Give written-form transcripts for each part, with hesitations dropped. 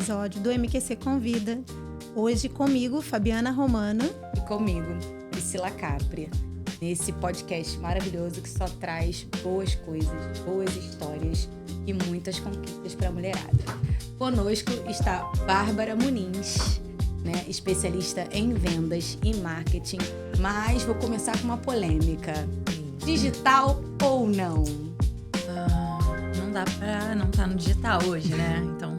episódio do MQC Convida. Hoje comigo, Fabiana Romano. E comigo, Priscila Capri. Nesse podcast maravilhoso que só traz boas coisas, boas histórias e muitas conquistas para a mulherada. Conosco está Bárbara Muniz, né, especialista em vendas e marketing. Mas vou começar com uma polêmica. Digital ou não? Não dá pra não estar no digital hoje, né? Então,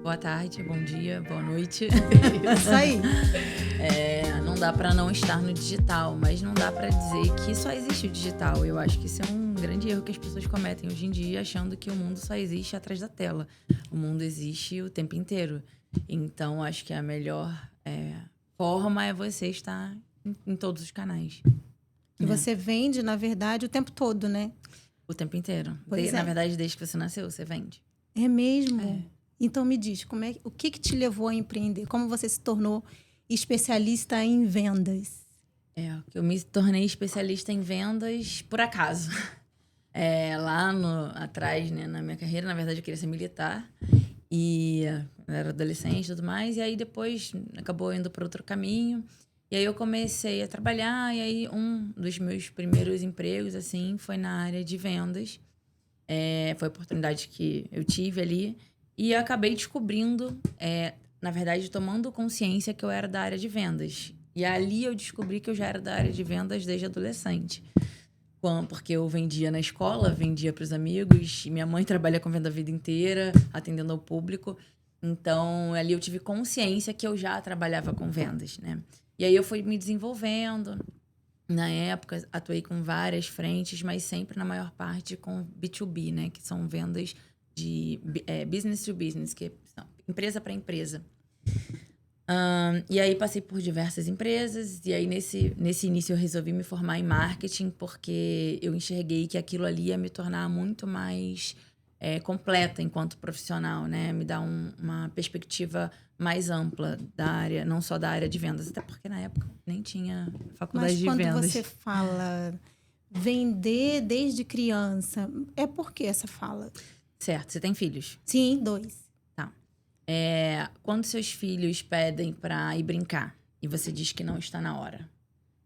boa tarde, bom dia, boa noite. Isso aí. Não dá pra não estar no digital, mas não dá pra dizer que só existe o digital. Eu acho que isso é um grande erro que as pessoas cometem hoje em dia, achando que o mundo só existe atrás da tela. O mundo existe o tempo inteiro. Então, acho que a melhor forma é você estar em todos os canais. E você vende, na verdade, o tempo todo, né? O tempo inteiro. Pois Na verdade, desde que você nasceu, você vende. É mesmo? Então me diz, o que te levou a empreender? Como você se tornou especialista em vendas? Eu me tornei especialista em vendas por acaso. Atrás, né, na minha carreira, na verdade, eu queria ser militar. E eu era adolescente e tudo mais. E aí, depois, acabou indo para outro caminho. E aí, eu comecei a trabalhar. E aí, um dos meus primeiros empregos, assim, foi na área de vendas. Foi a oportunidade que eu tive ali. E eu acabei descobrindo, na verdade, tomando consciência que eu era da área de vendas. E ali eu descobri que eu já era da área de vendas desde adolescente. Porque eu vendia na escola, vendia para os amigos. E minha mãe trabalha com venda a vida inteira, atendendo ao público. Então, ali eu tive consciência que eu já trabalhava com vendas, né? E aí eu fui me desenvolvendo. Na época, atuei com várias frentes, mas sempre, na maior parte, com B2B, né? Que são vendas de business to business, que são empresa para empresa. E aí passei por diversas empresas. E aí, nesse início, eu resolvi me formar em marketing, porque eu enxerguei que aquilo ali ia me tornar muito mais completa enquanto profissional, né? Me dá uma perspectiva mais ampla da área, não só da área de vendas. Até porque, na época, nem tinha faculdade de vendas. Mas quando você fala vender desde criança, é por que essa fala? Certo. Você tem filhos? Sim, 2. Tá. Quando seus filhos pedem pra ir brincar e você diz que não está na hora,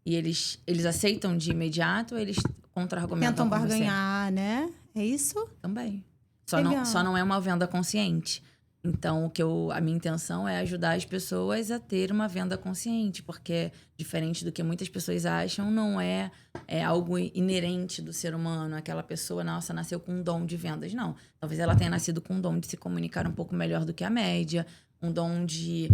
e eles aceitam de imediato ou eles contra-argumentam Tentam com você? barganhar, né? É isso? Também. Legal. Só não é uma venda consciente. Então, a minha intenção é ajudar as pessoas a ter uma venda consciente, porque, diferente do que muitas pessoas acham, não é algo inerente do ser humano. Aquela pessoa, nossa, nasceu com um dom de vendas. Não. Talvez ela tenha nascido com um dom de se comunicar um pouco melhor do que a média, um dom de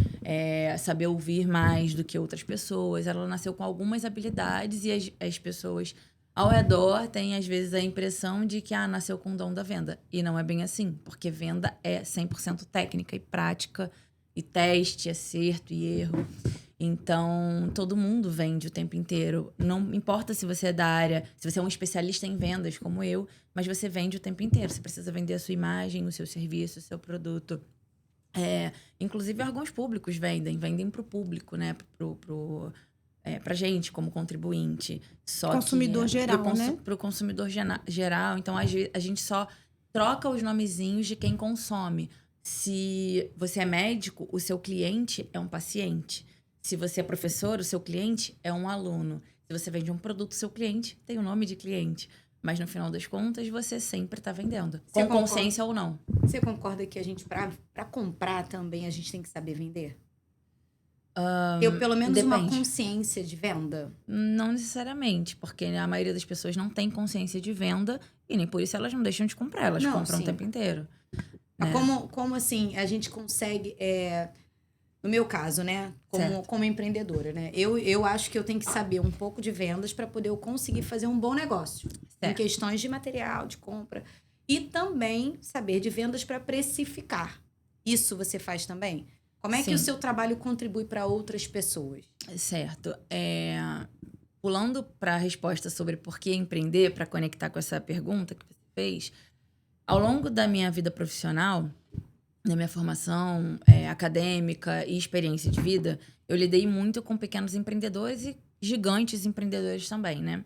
saber ouvir mais do que outras pessoas. Ela nasceu com algumas habilidades e as pessoas ao redor têm, às vezes, a impressão de que nasceu com o dom da venda. E não é bem assim, porque venda é 100% técnica e prática, e teste, acerto e erro. Então, todo mundo vende o tempo inteiro. Não importa se você é da área, se você é um especialista em vendas, como eu, mas você vende o tempo inteiro. Você precisa vender a sua imagem, o seu serviço, o seu produto. Inclusive, órgãos públicos vendem para o público, né? Pra gente, como contribuinte. Consumidor geral, né? Pro consumidor geral. Então, a gente só troca os nomezinhos de quem consome. Se você é médico, o seu cliente é um paciente. Se você é professor, o seu cliente é um aluno. Se você vende um produto, o seu cliente tem o nome de cliente. Mas, no final das contas, você sempre está vendendo. Com consciência ou não. Você concorda que a gente, pra comprar também, a gente tem que saber vender? Eu, pelo menos, depende. uma consciência de venda? Não necessariamente, porque a maioria das pessoas não tem consciência de venda e nem por isso elas não deixam de comprar, elas compram o tempo inteiro. Mas como assim, a gente consegue... No meu caso, né? Como empreendedora, né? Eu acho que eu tenho que saber um pouco de vendas para poder eu conseguir fazer um bom negócio. Certo. Em questões de material, de compra. E também saber de vendas para precificar. Isso você faz também? Como é que o seu trabalho contribui para outras pessoas? Certo. Pulando para a resposta sobre por que empreender, para conectar com essa pergunta que você fez, ao longo da minha vida profissional, na minha formação acadêmica e experiência de vida, eu lidei muito com pequenos empreendedores e gigantes empreendedores também, né?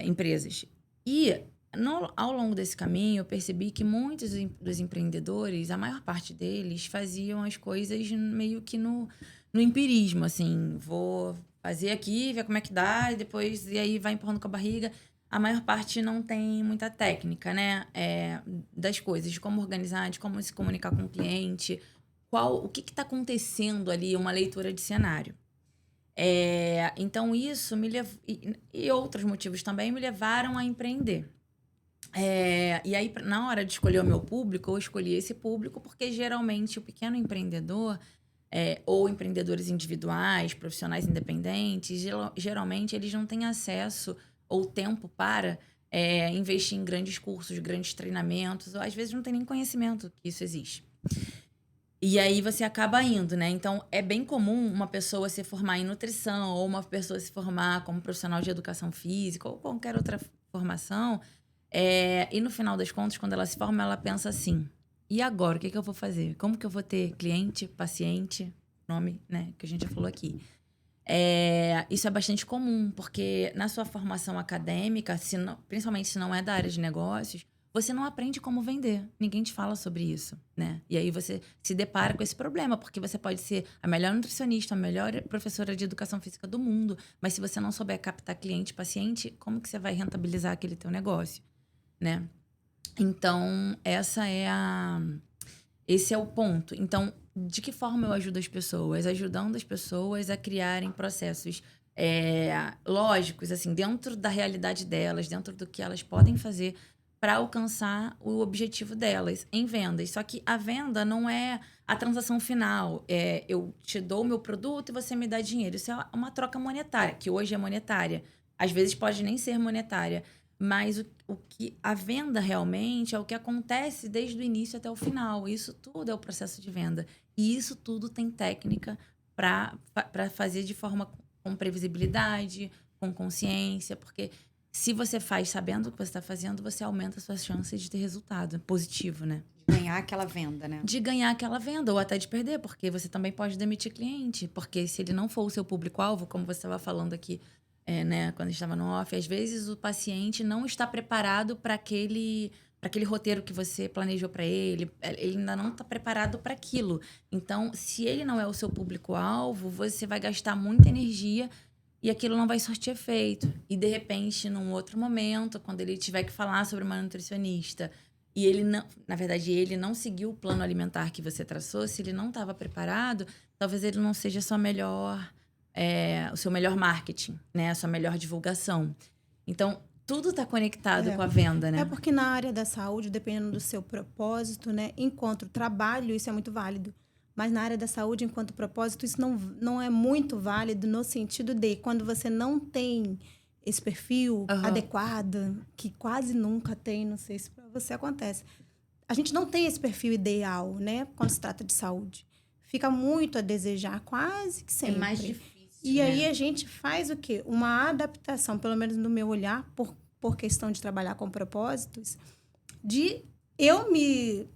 Empresas. E ao longo desse caminho, eu percebi que muitos dos empreendedores, a maior parte deles, faziam as coisas meio que no empirismo, assim. Vou fazer aqui, ver como é que dá, e aí vai empurrando com a barriga. A maior parte não tem muita técnica, né? Das coisas, de como organizar, de como se comunicar com o cliente, o que está acontecendo ali, uma leitura de cenário. Então, isso me levou... E outros motivos também me levaram a empreender. E aí, na hora de escolher o meu público, eu escolhi esse público porque, geralmente, o pequeno empreendedor, ou empreendedores individuais, profissionais independentes, geralmente, eles não têm acesso ou tempo para investir em grandes cursos, grandes treinamentos, ou às vezes não tem nem conhecimento que isso existe. E aí você acaba indo, né? Então, é bem comum uma pessoa se formar em nutrição, ou uma pessoa se formar como profissional de educação física, ou qualquer outra formação. E no final das contas, quando ela se forma, ela pensa assim: e agora? O que eu vou fazer? Como que eu vou ter cliente, paciente, nome, né? Que a gente já falou aqui. Isso é bastante comum, porque na sua formação acadêmica, principalmente se não é da área de negócios, você não aprende como vender. Ninguém te fala sobre isso, né? E aí você se depara com esse problema, porque você pode ser a melhor nutricionista, a melhor professora de educação física do mundo, mas se você não souber captar cliente, paciente, como que você vai rentabilizar aquele teu negócio, né? Então, esse é o ponto. Então, de que forma eu ajudo as pessoas? Ajudando as pessoas a criarem processos lógicos, assim, dentro da realidade delas, dentro do que elas podem fazer para alcançar o objetivo delas em vendas. Só que a venda não é a transação final. Eu te dou o meu produto e você me dá dinheiro. Isso é uma troca monetária, que hoje é monetária. Às vezes pode nem ser monetária. Mas o que a venda realmente é o que acontece desde o início até o final. Isso tudo é o processo de venda. E isso tudo tem técnica para fazer de forma com previsibilidade, com consciência, porque se você faz sabendo o que você está fazendo, você aumenta as suas chances de ter resultado positivo, né? De ganhar aquela venda, né? De ganhar aquela venda, ou até de perder, porque você também pode demitir cliente. Porque se ele não for o seu público-alvo, como você estava falando aqui, né, quando a gente estava no off, às vezes o paciente não está preparado para aquele roteiro que você planejou para ele. Ele ainda não está preparado para aquilo. Então, se ele não é o seu público-alvo, você vai gastar muita energia e aquilo não vai surtir efeito. E, de repente, num outro momento, quando ele tiver que falar sobre uma nutricionista, e ele não, na verdade, ele não seguiu o plano alimentar que você traçou, se ele não estava preparado, talvez ele não seja o seu melhor marketing, né? A sua melhor divulgação. Então, tudo está conectado com a venda, né? Porque na área da saúde, dependendo do seu propósito, né? Enquanto trabalho, isso é muito válido. Mas na área da saúde, enquanto propósito, isso não é muito válido no sentido de quando você não tem esse perfil adequado, que quase nunca tem, não sei se para você acontece. A gente não tem esse perfil ideal, né? Quando se trata de saúde. Fica muito a desejar, quase que sempre. É mais difícil. E aí a gente faz o quê? Uma adaptação, pelo menos no meu olhar, por questão de trabalhar com propósitos, de eu me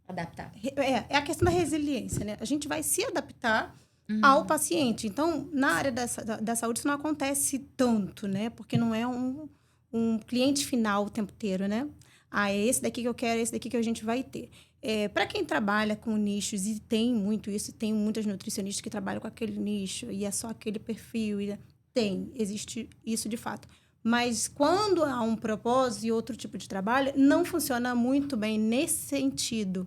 adaptar. É a questão da resiliência, né? A gente vai se adaptar ao paciente. Então, na área da saúde, isso não acontece tanto, né? Porque não é um cliente final o tempo inteiro, né? É esse daqui que eu quero, esse daqui que a gente vai ter. Para quem trabalha com nichos, e tem muito isso, tem muitas nutricionistas que trabalham com aquele nicho, e é só aquele perfil, existe isso de fato. Mas quando há um propósito e outro tipo de trabalho, não funciona muito bem nesse sentido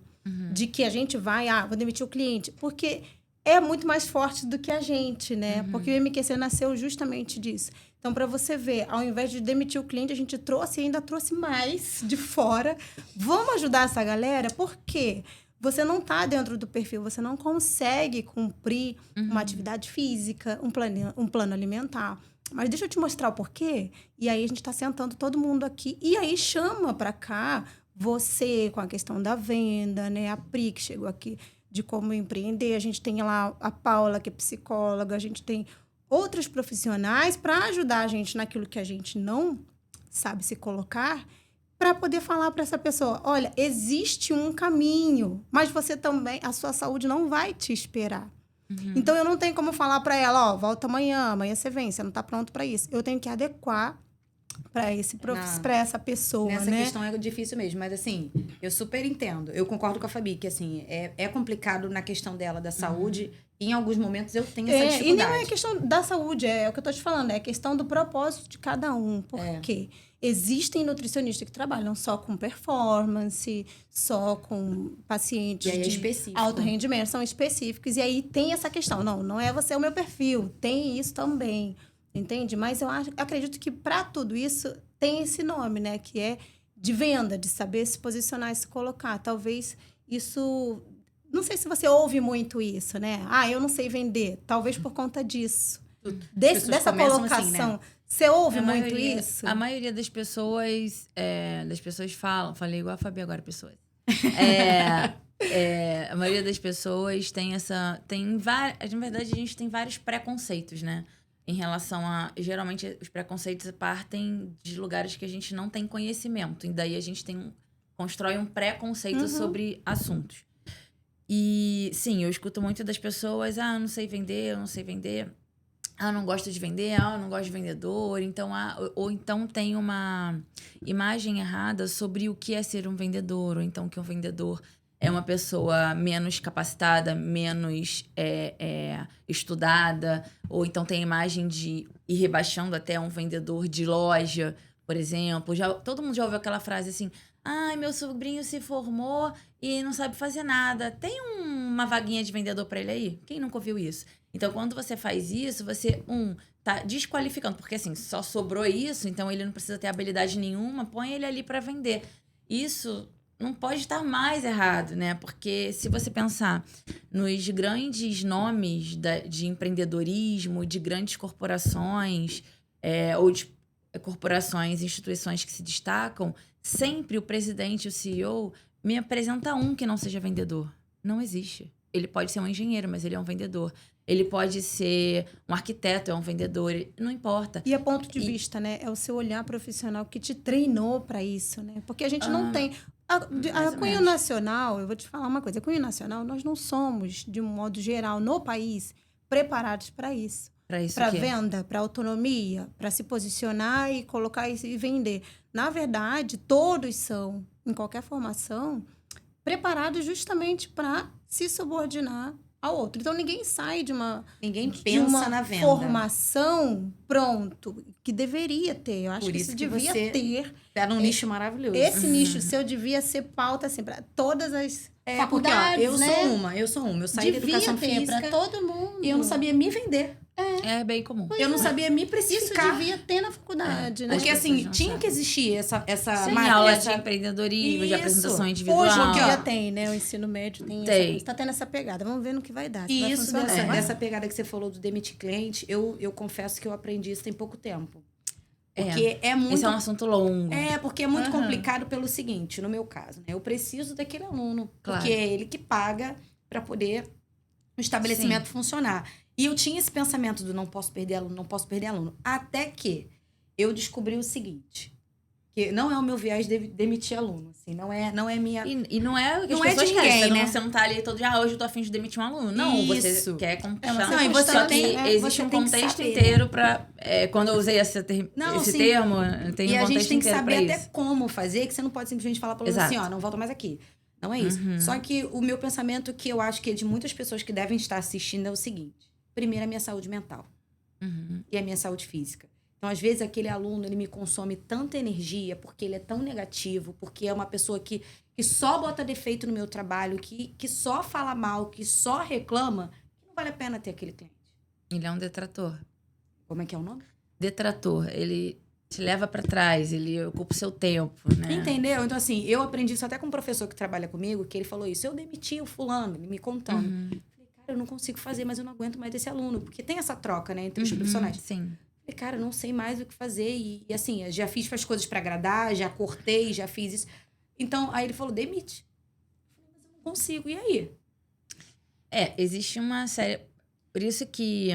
de que a gente vai, vou demitir o cliente, porque é muito mais forte do que a gente, né? Porque o MQC nasceu justamente disso. Então, para você ver, ao invés de demitir o cliente, a gente ainda trouxe mais de fora. Vamos ajudar essa galera, porque você não está dentro do perfil, você não consegue cumprir uma atividade física, um plano alimentar. Mas deixa eu te mostrar o porquê. E aí a gente está sentando todo mundo aqui. E aí chama para cá você com a questão da venda, né? A Pri, que chegou aqui, de como empreender. A gente tem lá a Paula, que é psicóloga. A gente tem outros profissionais para ajudar a gente naquilo que a gente não sabe se colocar, para poder falar para essa pessoa, olha, existe um caminho, mas você também, a sua saúde não vai te esperar. Então, eu não tenho como falar para ela, volta amanhã você vem, você não está pronto para isso. Eu tenho que adequar para essa pessoa, Nessa né? questão é difícil mesmo, mas assim, eu super entendo. Eu concordo com a Fabi, que assim, é complicado na questão dela da saúde. E em alguns momentos eu tenho essa E dificuldade. não é questão da saúde, é o que eu tô te falando, é questão do propósito de cada um. Porque existem nutricionistas que trabalham só com performance, só com pacientes E aí é de específico. alto rendimento, são específicos. E aí tem essa questão, não é você o meu perfil, tem isso também, entende? Mas eu acredito que para tudo isso tem esse nome, né? Que é de venda, de saber se posicionar e se colocar. Talvez isso... Não sei se você ouve muito isso, né? Eu não sei vender. Talvez por conta disso. Dessa colocação. Assim, né? Você ouve muito isso? A maioria das pessoas falam... Falei igual a Fabi agora, pessoas. A maioria das pessoas tem essa... Na verdade, a gente tem vários preconceitos, né? Em relação a... Geralmente, os preconceitos partem de lugares que a gente não tem conhecimento. E daí a gente constrói um preconceito sobre assuntos. E, sim, eu escuto muito das pessoas, eu não sei vender, eu não gosto de vender, eu não gosto de vendedor. Então, ou então tem uma imagem errada sobre o que é ser um vendedor, ou então que um vendedor é uma pessoa menos capacitada, menos estudada, ou então tem a imagem de ir rebaixando até um vendedor de loja, por exemplo. Todo mundo já ouviu aquela frase assim... meu sobrinho se formou e não sabe fazer nada. Tem uma vaguinha de vendedor para ele aí? Quem nunca ouviu isso? Então, quando você faz isso, você, tá desqualificando. Porque, assim, só sobrou isso, então ele não precisa ter habilidade nenhuma, põe ele ali para vender. Isso não pode estar mais errado, né? Porque se você pensar nos grandes nomes de empreendedorismo, de grandes corporações, ou de corporações, instituições que se destacam, sempre o presidente, o CEO, me apresenta um que não seja vendedor. Não existe. Ele pode ser um engenheiro, mas ele é um vendedor. Ele pode ser um arquiteto, é um vendedor. Não importa. E é ponto de vista, né? É o seu olhar profissional que te treinou para isso, né? Porque a gente não tem... A cunho nacional, eu vou te falar uma coisa. A cunho nacional, nós não somos, de um modo geral, no país, preparados para isso. Para venda, para autonomia, para se posicionar e colocar e vender. Na verdade, todos são, em qualquer formação, preparados justamente para se subordinar ao outro. Então, ninguém sai de uma... Ninguém pensa na venda. Formação, pronto, que deveria ter. Eu acho que isso devia ter. Tá num nicho maravilhoso. Esse nicho seu devia ser pauta, assim, para todas as faculdades, porque, eu sou uma. Eu saí da educação física para todo mundo. E eu não sabia me vender. É bem comum. Eu não sabia me precificar. Isso devia ter na faculdade, né? Porque, assim, tinha que existir essa aula de empreendedorismo, de apresentação individual. Hoje em dia tem, né? O ensino médio tem. Está tendo essa pegada. Vamos ver no que vai dar. E isso, dessa pegada que você falou do demitir cliente, eu confesso que eu aprendi isso tem pouco tempo. Porque é muito... Esse é um assunto longo. Porque é muito complicado pelo seguinte, no meu caso, né? Eu preciso daquele aluno. Claro. Porque é ele que paga para poder o estabelecimento funcionar. E eu tinha esse pensamento do não posso perder aluno. Até que eu descobri o seguinte, que não é o meu viés de demitir aluno, assim, não é minha... E não é o que as não pessoas é de ninguém, querem, né? Você não tá ali todo dia, hoje eu tô a fim de demitir um aluno. Não, Isso. Você quer conquistar. Não, e você Só tem, que existe você um tem que contexto saber, inteiro pra... quando eu usei esse termo, tem e um a gente contexto tem que inteiro saber pra até isso. como fazer, que você não pode simplesmente falar pra aluno assim, não volta mais aqui. Não é isso. Só que o meu pensamento, que eu acho que é de muitas pessoas que devem estar assistindo, é o seguinte. Primeiro, a minha saúde mental. E a minha saúde física. Então, às vezes, aquele aluno, ele me consome tanta energia porque ele é tão negativo, porque é uma pessoa que só bota defeito no meu trabalho, que só fala mal, que só reclama, que não vale a pena ter aquele cliente. Ele é um detrator. Como é que é o nome? Detrator. Ele te leva pra trás, ele ocupa o seu tempo, né? Entendeu? Então, assim, eu aprendi isso até com um professor que trabalha comigo, que ele falou isso. Eu demiti o fulano, ele me contando. Eu não consigo fazer, mas eu não aguento mais desse aluno. Porque tem essa troca, né, entre os profissionais. Sim. Falei, cara, eu não sei mais o que fazer. E assim, eu já fiz as coisas pra agradar, já cortei, já fiz isso. Então, aí ele falou, demite. Eu falei, mas eu não consigo. E aí? Existe uma série... Por isso que,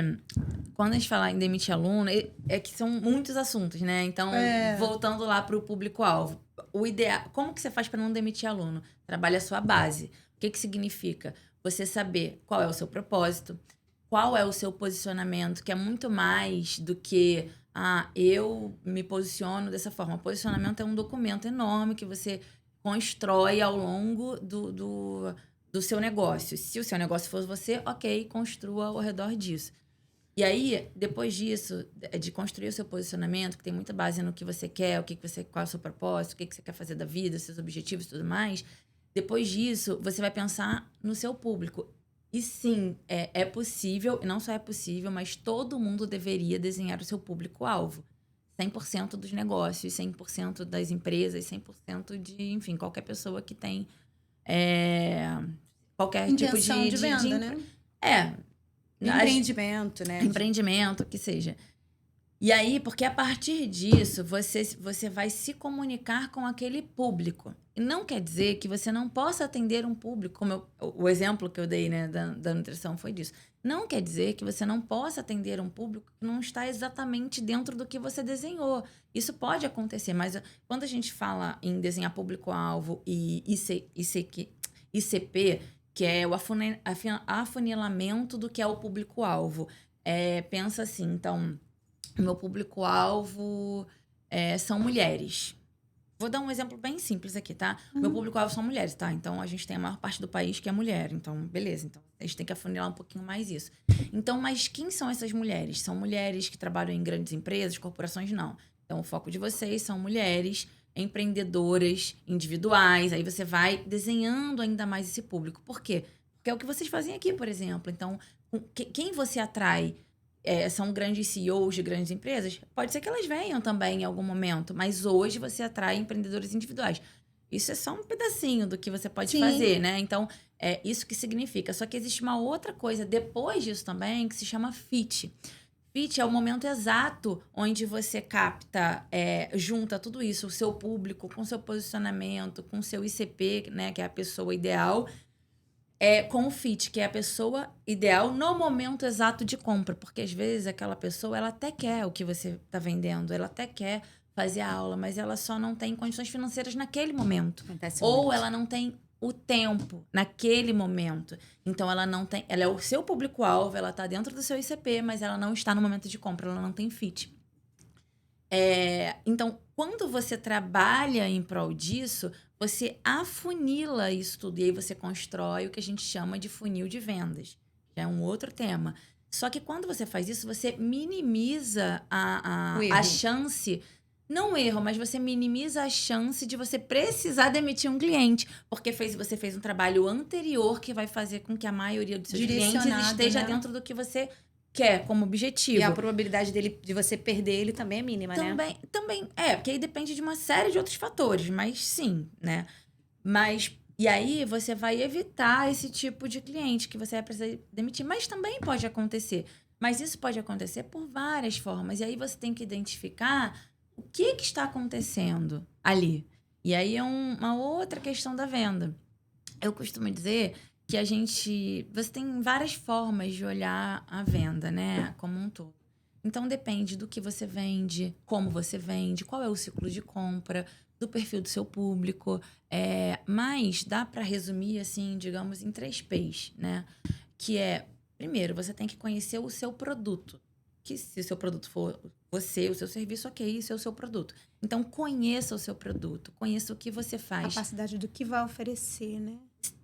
quando a gente fala em demitir aluno, é que são muitos assuntos, né? Então, voltando lá pro público-alvo. O ideal... Como que você faz para não demitir aluno? Trabalha a sua base. O que significa? Você saber qual é o seu propósito, qual é o seu posicionamento, que é muito mais do que eu me posiciono dessa forma. O posicionamento é um documento enorme que você constrói ao longo do seu negócio. Se o seu negócio for você, ok, construa ao redor disso. E aí, depois disso, de construir o seu posicionamento, que tem muita base no que você quer, qual é o seu propósito, o que você quer fazer da vida, seus objetivos e tudo mais, depois disso, você vai pensar no seu público. E sim, é possível, e não só é possível, mas todo mundo deveria desenhar o seu público-alvo. 100% dos negócios, 100% das empresas, 100% de, enfim, qualquer pessoa que tem qualquer Intenção tipo de venda, né? Empreendimento, né? Empreendimento, que seja. E aí, porque a partir disso, você vai se comunicar com aquele público. E não quer dizer que você não possa atender um público, como o exemplo que eu dei, né, da nutrição foi disso. Não quer dizer que você não possa atender um público que não está exatamente dentro do que você desenhou. Isso pode acontecer, mas quando a gente fala em desenhar público-alvo e ICP, que é o afunilamento do que é o público-alvo. Pensa assim, então, meu público-alvo são mulheres. Vou dar um exemplo bem simples aqui, tá? Meu público-alvo são mulheres, tá? Então, a gente tem a maior parte do país que é mulher. Então, beleza. Então, a gente tem que afunilar um pouquinho mais isso. Então, mas quem são essas mulheres? São mulheres que trabalham em grandes empresas, corporações? Não. Então, o foco de vocês são mulheres empreendedoras individuais. Aí você vai desenhando ainda mais esse público. Por quê? Porque é o que vocês fazem aqui, por exemplo. Então, quem você atrai são grandes CEOs de grandes empresas? Pode ser que elas venham também em algum momento, mas hoje você atrai empreendedores individuais. Isso é só um pedacinho do que você pode fazer, né? Então, é isso que significa. Só que existe uma outra coisa depois disso também, que se chama fit. Fit é o momento exato onde você capta, junta tudo isso, o seu público, com o seu posicionamento, com o seu ICP, né, que é a pessoa ideal, com o fit, que é a pessoa ideal no momento exato de compra. Porque, às vezes, aquela pessoa, ela até quer o que você está vendendo, ela até quer fazer a aula, mas ela só não tem condições financeiras naquele momento. Ou ela não tem o tempo naquele momento. Então, ela não tem... Ela é o seu público-alvo, ela está dentro do seu ICP, mas ela não está no momento de compra, ela não tem fit. Então, quando você trabalha em prol disso, você afunila isso tudo. E aí você constrói o que a gente chama de funil de vendas. Que é um outro tema. Só que quando você faz isso, você minimiza a chance... Não o erro, mas você minimiza a chance de você precisar demitir um cliente. Porque você fez um trabalho anterior que vai fazer com que a maioria dos seus clientes esteja dentro do que você quer como objetivo. E a probabilidade de você perder ele também é mínima, né? Também. Porque aí depende de uma série de outros fatores. Mas sim, né? E aí você vai evitar esse tipo de cliente que você vai precisar demitir. Mas também pode acontecer. Mas isso pode acontecer por várias formas. E aí você tem que identificar... O que está acontecendo ali? E aí é uma outra questão da venda. Eu costumo dizer que você tem várias formas de olhar a venda, né? Como um todo. Então, depende do que você vende, como você vende, qual é o ciclo de compra, do perfil do seu público. Mas dá para resumir, assim, digamos, em 3 P's, né? Que primeiro, você tem que conhecer o seu produto. Que se o seu produto for você, o seu serviço, ok, isso é o seu produto. Então, conheça o seu produto, conheça o que você faz. Capacidade do que vai oferecer, né?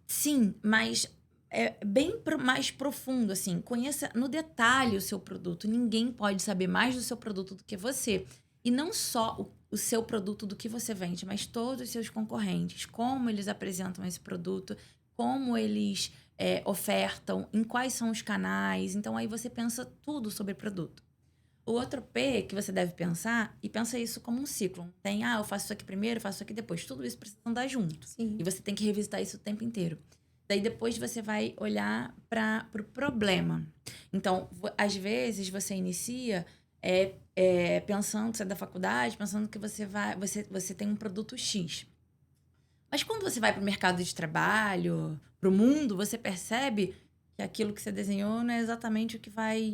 Sim, mas é bem mais profundo, assim. Conheça no detalhe o seu produto. Ninguém pode saber mais do seu produto do que você. E não só o seu produto do que você vende, mas todos os seus concorrentes. Como eles apresentam esse produto, como eles... ofertam, em quais são os canais. Então, aí você pensa tudo sobre produto. O outro P que você deve pensar, e pensa isso como um ciclo. Tem, eu faço isso aqui primeiro, faço isso aqui depois. Tudo isso precisa andar junto. Sim. E você tem que revisitar isso o tempo inteiro. Daí, depois, você vai olhar para o problema. Então, às vezes, você inicia pensando, você é da faculdade, pensando que você tem um produto X. Mas quando você vai para o mercado de trabalho, para o mundo, você percebe que aquilo que você desenhou não é exatamente o que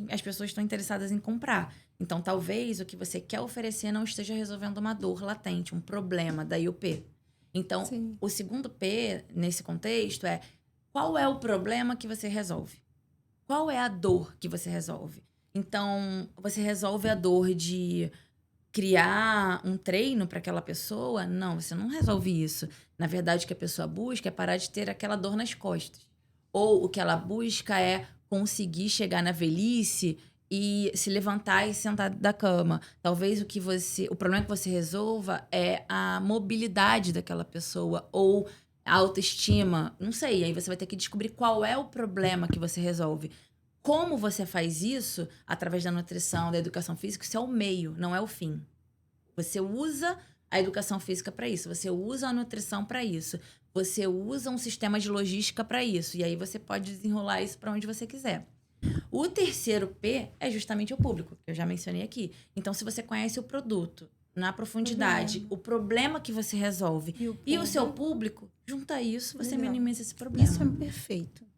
as pessoas estão interessadas em comprar. Então, talvez o que você quer oferecer não esteja resolvendo uma dor latente, um problema, daí o P. Então, sim, o segundo P, nesse contexto, qual é o problema que você resolve? qual é a dor que você resolve? Então, você resolve a dor de criar um treino para aquela pessoa? Não, você não resolve isso. Na verdade, o que a pessoa busca é parar de ter aquela dor nas costas. Ou o que ela busca é conseguir chegar na velhice e se levantar e sentar da cama. Talvez o problema que você resolva é a mobilidade daquela pessoa ou a autoestima. Não sei, aí você vai ter que descobrir qual é o problema que você resolve. Como você faz isso, através da nutrição, da educação física, isso é o meio, não é o fim. Você usa a educação física para isso, você usa a nutrição para isso, você usa um sistema de logística para isso, e aí você pode desenrolar isso para onde você quiser. O terceiro P é justamente o público, que eu já mencionei aqui. Então, se você conhece o produto na profundidade, o problema que você resolve e o seu público, junta isso, você minimiza esse problema. Isso é perfeito.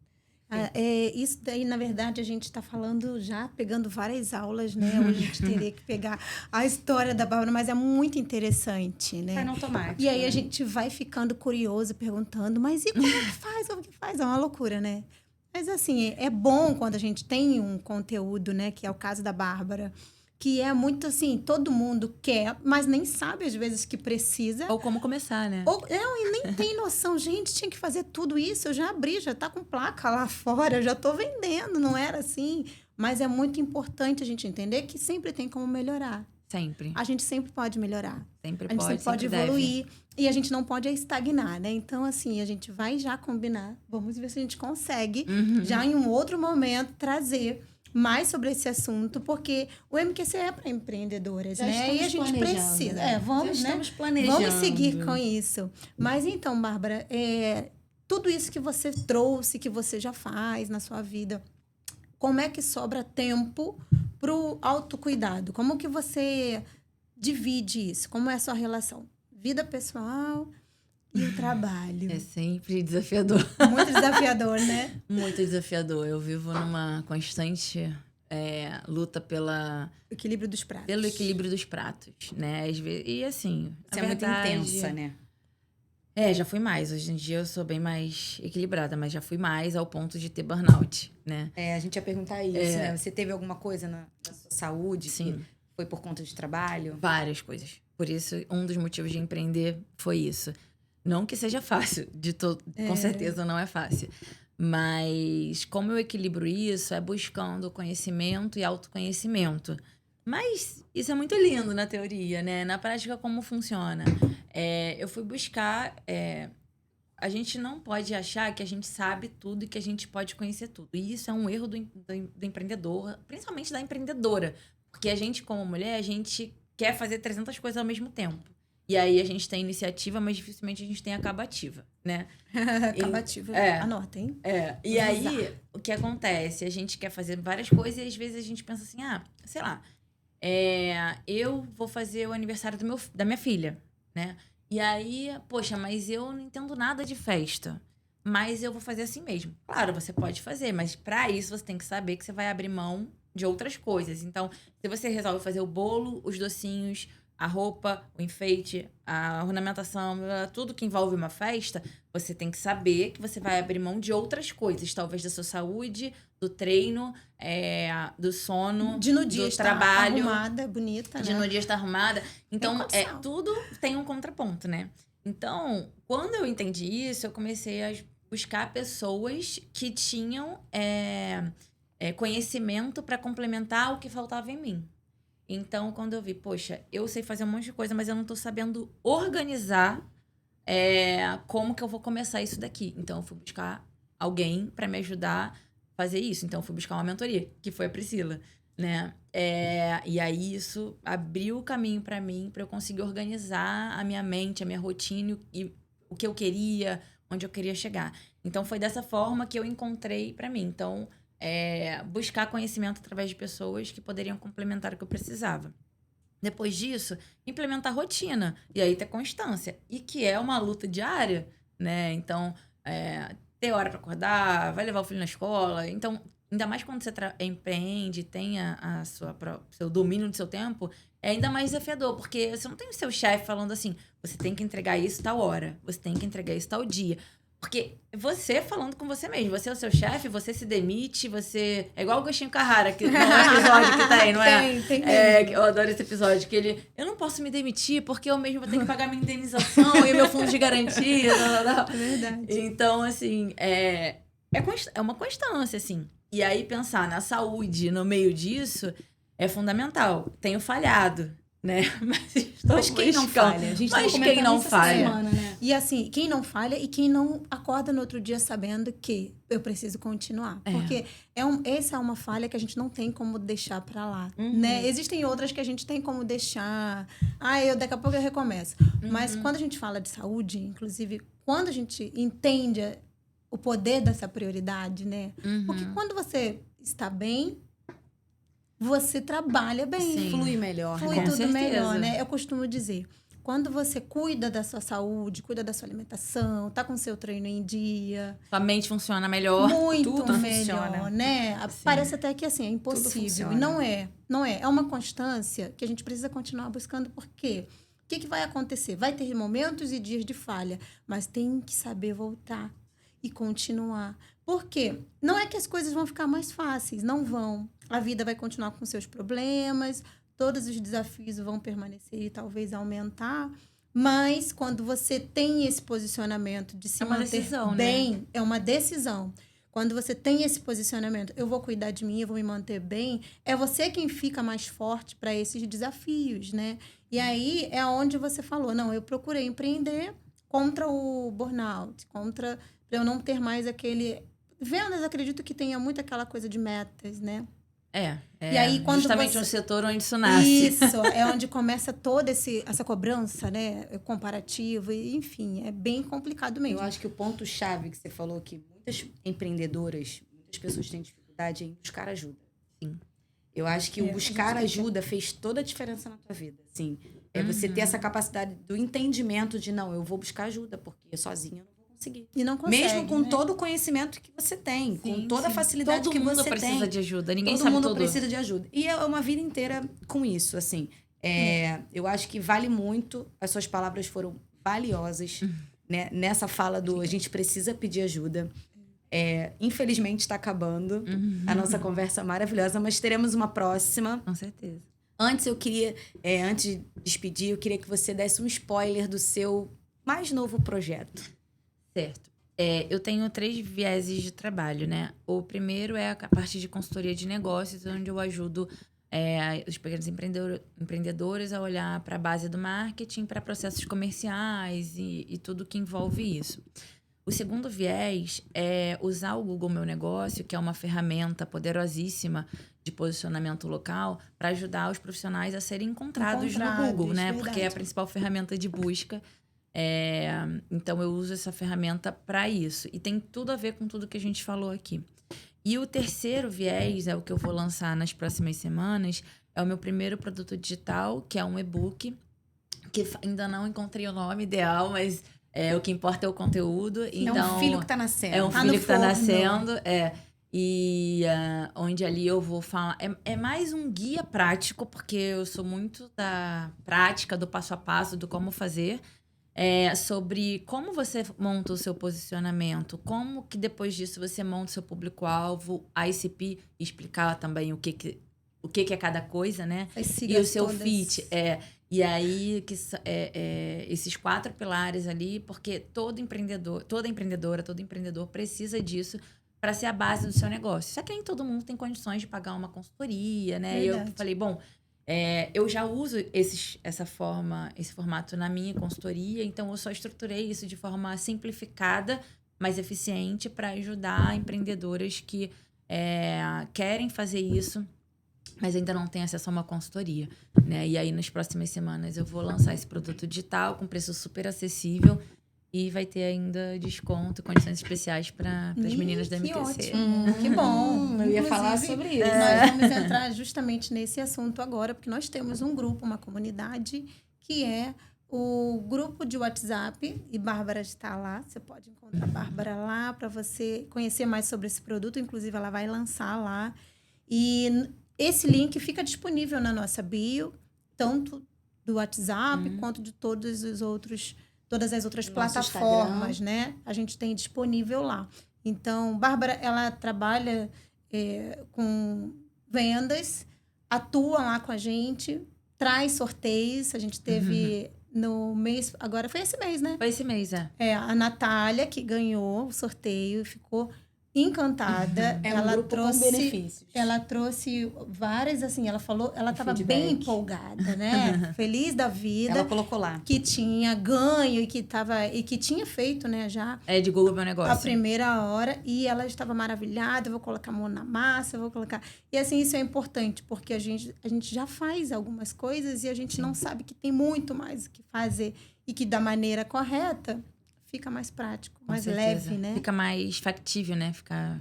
Isso daí, na verdade, a gente está falando já, pegando várias aulas, né? Hoje a gente teria que pegar a história da Bárbara, mas é muito interessante, né? Vai no automático. E aí a gente vai ficando curioso, perguntando, mas e como é que faz? Como que faz? É uma loucura, né? Mas assim, é bom quando a gente tem um conteúdo, né? Que é o caso da Bárbara, que é muito assim, todo mundo quer, mas nem sabe às vezes que precisa. Ou como começar, né? E nem tem noção. Gente, tinha que fazer tudo isso. Eu já abri, já tá com placa lá fora, eu já tô vendendo, não era assim. Mas é muito importante a gente entender que sempre tem como melhorar. Sempre. A gente sempre pode melhorar. Sempre a gente pode, sempre pode sempre evoluir. deve. E a gente não pode estagnar, né? Então, assim, a gente vai já combinar. Vamos ver se a gente consegue, já em um outro momento, trazer mais sobre esse assunto, porque o MQC é para empreendedoras, já né? E a gente precisa. Né? Vamos, já né? estamos planejando. Vamos seguir com isso. Mas então, Bárbara, tudo isso que você trouxe, que você já faz na sua vida, como é que sobra tempo para o autocuidado? Como que você divide isso? Como é a sua relação? Vida pessoal e o trabalho. É sempre desafiador. Muito desafiador, né? Muito desafiador. Eu vivo numa constante luta pelo equilíbrio dos pratos. Pelo equilíbrio dos pratos, né? Às vezes, e assim, você é muito intensa, né? Já fui mais. Hoje em dia eu sou bem mais equilibrada, mas já fui mais ao ponto de ter burnout, né? A gente ia perguntar isso, né? Você teve alguma coisa na sua saúde? Sim. Que foi por conta de trabalho? Várias coisas. Por isso, um dos motivos de empreender foi isso. Não que seja fácil, com certeza não é fácil. Mas como eu equilibro isso é buscando conhecimento e autoconhecimento. Mas isso é muito lindo na teoria, né? Na prática, como funciona? Eu fui buscar... a gente não pode achar que a gente sabe tudo e que a gente pode conhecer tudo. E isso é um erro do empreendedor, principalmente da empreendedora. Porque a gente, como mulher, a gente quer fazer 300 coisas ao mesmo tempo. E aí a gente tem iniciativa, mas dificilmente a gente tem acabativa, né? Acabativa, anota, hein? E aí, o que acontece? A gente quer fazer várias coisas e às vezes a gente pensa assim, sei lá, eu vou fazer o aniversário da minha filha, né? E aí, poxa, mas eu não entendo nada de festa. Mas eu vou fazer assim mesmo. Claro, você pode fazer, mas para isso você tem que saber que você vai abrir mão de outras coisas. Então, se você resolve fazer o bolo, os docinhos, a roupa, o enfeite, a ornamentação, tudo que envolve uma festa, você tem que saber que você vai abrir mão de outras coisas. Talvez da sua saúde, do treino, do sono, de no dia do estar trabalho. Arrumada, bonita, né? De no dia estar arrumada. Então, tudo tem um contraponto, né? Então, quando eu entendi isso, eu comecei a buscar pessoas que tinham conhecimento para complementar o que faltava em mim. Então, quando eu vi, poxa, eu sei fazer um monte de coisa, mas eu não tô sabendo organizar como que eu vou começar isso daqui. Então, eu fui buscar alguém para me ajudar a fazer isso. Então, eu fui buscar uma mentoria, que foi a Priscila, né? E aí, isso abriu o caminho para mim, para eu conseguir organizar a minha mente, a minha rotina e o que eu queria, onde eu queria chegar. Então, foi dessa forma que eu encontrei para mim. Então, buscar conhecimento através de pessoas que poderiam complementar o que eu precisava. Depois disso, implementar rotina. E aí ter constância. E que é uma luta diária, né? Então, ter hora para acordar, vai levar o filho na escola. Então, ainda mais quando você empreende, tem seu domínio do seu tempo, é ainda mais desafiador. Porque você não tem o seu chefe falando assim, você tem que entregar isso tal hora, você tem que entregar isso tal dia. Porque você falando com você mesmo, você é o seu chefe, você se demite, você... É igual o Agostinho Carrara, que no episódio que tá aí, não é? Tem Eu adoro esse episódio, que ele... Eu não posso me demitir porque eu mesmo vou ter que pagar minha indenização e meu fundo de garantia. É verdade. Então, assim, é uma constância, assim. E aí, pensar na saúde no meio disso é fundamental. Tenho falhado, né? Mas quem não falha? A gente Mas tava quem comentando não isso essa falha? semana, né? E assim, quem não falha e quem não acorda no outro dia sabendo que eu preciso continuar. Porque essa é uma falha que a gente não tem como deixar pra lá, né? Existem outras que a gente tem como deixar. Daqui a pouco eu recomeço. Mas quando a gente fala de saúde, inclusive, quando a gente entende o poder dessa prioridade, né? Porque quando você está bem, você trabalha bem. Sim. Flui melhor. Flui Com tudo certeza. melhor, né? Eu costumo dizer, quando você cuida da sua saúde, cuida da sua alimentação, tá com seu treino em dia, Sua mente funciona melhor. muito tudo melhor, funciona. né? Sim. Parece até que assim, é impossível. funciona. E não é. Não é. É uma constância que a gente precisa continuar buscando, porque o que vai acontecer? Vai ter momentos e dias de falha, mas tem que saber voltar e continuar. Por quê? Não é que as coisas vão ficar mais fáceis, não vão. A vida vai continuar com seus problemas, todos os desafios vão permanecer e talvez aumentar, mas quando você tem esse posicionamento de se É uma manter decisão, bem, né? é uma decisão. Quando você tem esse posicionamento, eu vou cuidar de mim, eu vou me manter bem, é você quem fica mais forte para esses desafios, né? E aí é onde você falou, não, eu procurei empreender contra o burnout, contra eu não ter mais aquele... Vendas, acredito que tenha muito aquela coisa de metas, né? E aí, quando justamente você- um setor onde isso nasce. Isso, é onde começa toda essa cobrança, né? Comparativa, e, enfim, é bem complicado mesmo. Eu acho que o ponto-chave que você falou que muitas empreendedoras, muitas pessoas têm dificuldade em buscar ajuda. Sim. Eu acho que o a buscar gente tem ajuda fez toda a diferença na tua vida. Assim, é você ter essa capacidade do entendimento de, não, eu vou buscar ajuda, porque sozinha eu não vou conseguir. E não consegue, Mesmo com né? todo o conhecimento que você tem, com Sim, toda a sim. facilidade Todo que mundo você precisa tem. de ajuda. Ninguém Todo sabe mundo tudo. precisa de ajuda. E é uma vida inteira com isso, assim. Eu acho que vale muito. As suas palavras foram valiosas, né? Nessa fala do a gente precisa pedir ajuda. Infelizmente está acabando a nossa conversa maravilhosa, mas teremos uma próxima. Com certeza. Antes eu queria, antes de despedir, eu queria que você desse um spoiler do seu mais novo projeto. Certo. Eu tenho 3 vieses de trabalho, né? O primeiro é a parte de consultoria de negócios, onde eu ajudo os pequenos empreendedores a olhar para a base do marketing, para processos comerciais e tudo que envolve isso. O segundo viés é usar o Google Meu Negócio, que é uma ferramenta poderosíssima de posicionamento local, para ajudar os profissionais a serem encontrados no Google, né? verdade. Porque é a principal ferramenta de busca. Então, eu uso essa ferramenta para isso. E tem tudo a ver com tudo que a gente falou aqui. E o terceiro viés, é o que eu vou lançar nas próximas semanas, é o meu primeiro produto digital, que é um e-book, que ainda não encontrei o nome ideal, mas o que importa é o conteúdo. Então, é um filho que está nascendo. é um Tá filho no que está forno. nascendo, E onde ali eu vou falar... É mais um guia prático, porque eu sou muito da prática, do passo a passo, do como fazer. Sobre como você monta o seu posicionamento, como que depois disso você monta o seu público-alvo, a ICP, explicar também o que é cada coisa, né? As E siglas o seu todas. fit. E aí, esses 4 pilares ali, porque todo empreendedor, toda empreendedora, todo empreendedor precisa disso para ser a base do seu negócio. Só que nem todo mundo tem condições de pagar uma consultoria, né? E eu Verdade. falei, bom, eu já uso esse formato na minha consultoria, então eu só estruturei isso de forma simplificada, mais eficiente, para ajudar empreendedoras que querem fazer isso, mas ainda não têm acesso a uma consultoria, né? E aí, nas próximas semanas, eu vou lançar esse produto digital com preço super acessível e vai ter ainda desconto, condições especiais para as meninas da Que MTC. ótimo, que bom. Eu ia falar Inclusive, sobre isso. Nós vamos entrar justamente nesse assunto agora, porque nós temos um grupo, uma comunidade, que é o grupo de WhatsApp, e Bárbara está lá. Você pode encontrar a Bárbara lá para você conhecer mais sobre esse produto. Inclusive, ela vai lançar lá. E esse link fica disponível na nossa bio, tanto do WhatsApp quanto de todos os outros todas as outras Nosso plataformas, né? A gente tem disponível lá. Então, Bárbara, ela trabalha com vendas, atua lá com a gente, traz sorteios. A gente teve no mês... Agora foi esse mês, né? Foi esse mês, A Natália, que ganhou o sorteio, ficou encantada. Um grupo com benefícios. Ela trouxe várias, assim, ela falou, ela estava feedback. bem empolgada, né? Feliz da vida. Ela colocou lá. Que tinha ganho e que tinha feito, né, já de Google Meu Negócio. a primeira hora. E ela estava maravilhada, eu vou colocar a mão na massa, eu vou colocar... E assim, isso é importante, porque a gente já faz algumas coisas e a gente não sabe que tem muito mais o que fazer. E que da maneira correta... fica mais prático, mais leve, né? Fica mais factível, né? Fica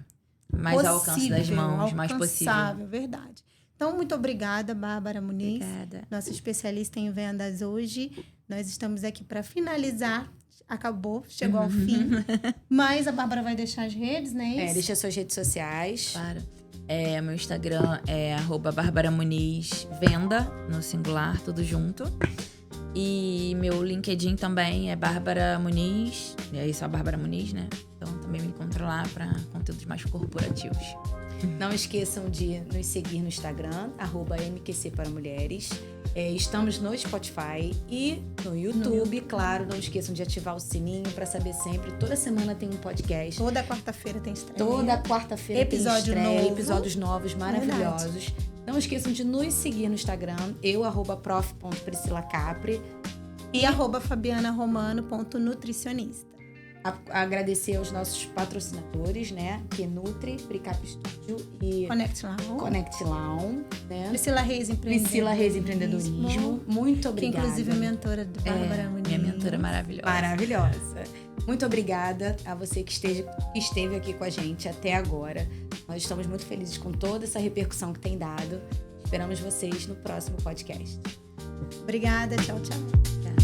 mais ao alcance das mãos, mais possível. Verdade. Então, muito obrigada, Bárbara Muniz. Obrigada. Nossa especialista em vendas hoje. Nós estamos aqui para finalizar. Acabou, chegou ao fim. Mas a Bárbara vai deixar as redes, né? Deixa suas redes sociais. Claro. Meu Instagram é @BárbaraMunizVenda, no singular, tudo junto. E meu LinkedIn também é Bárbara Muniz. E aí só Bárbara Muniz, né? Então também me encontra lá para conteúdos mais corporativos. Não esqueçam de nos seguir no Instagram, @MQC para Mulheres. Estamos no Spotify e no YouTube. Claro, não esqueçam de ativar o sininho para saber sempre. Toda semana tem um podcast. Toda quarta-feira tem estreia. Toda quarta-feira tem estreia. Novo. Episódios novos, maravilhosos. Verdade. Não esqueçam de nos seguir no Instagram, @prof.priscilacapri e @fabianaromano.nutricionista. Agradecer aos nossos patrocinadores, né? Que Nutri, Pricap Studio e Connect Lawn, né? Priscila Reis Empreendedorismo. Muito obrigada. Que inclusive é mentora de Bárbara Muniz. Minha mentora maravilhosa. Maravilhosa. Muito obrigada a você que esteve aqui com a gente até agora. Nós estamos muito felizes com toda essa repercussão que tem dado. Esperamos vocês no próximo podcast. Obrigada. Tchau, tchau. Tchau.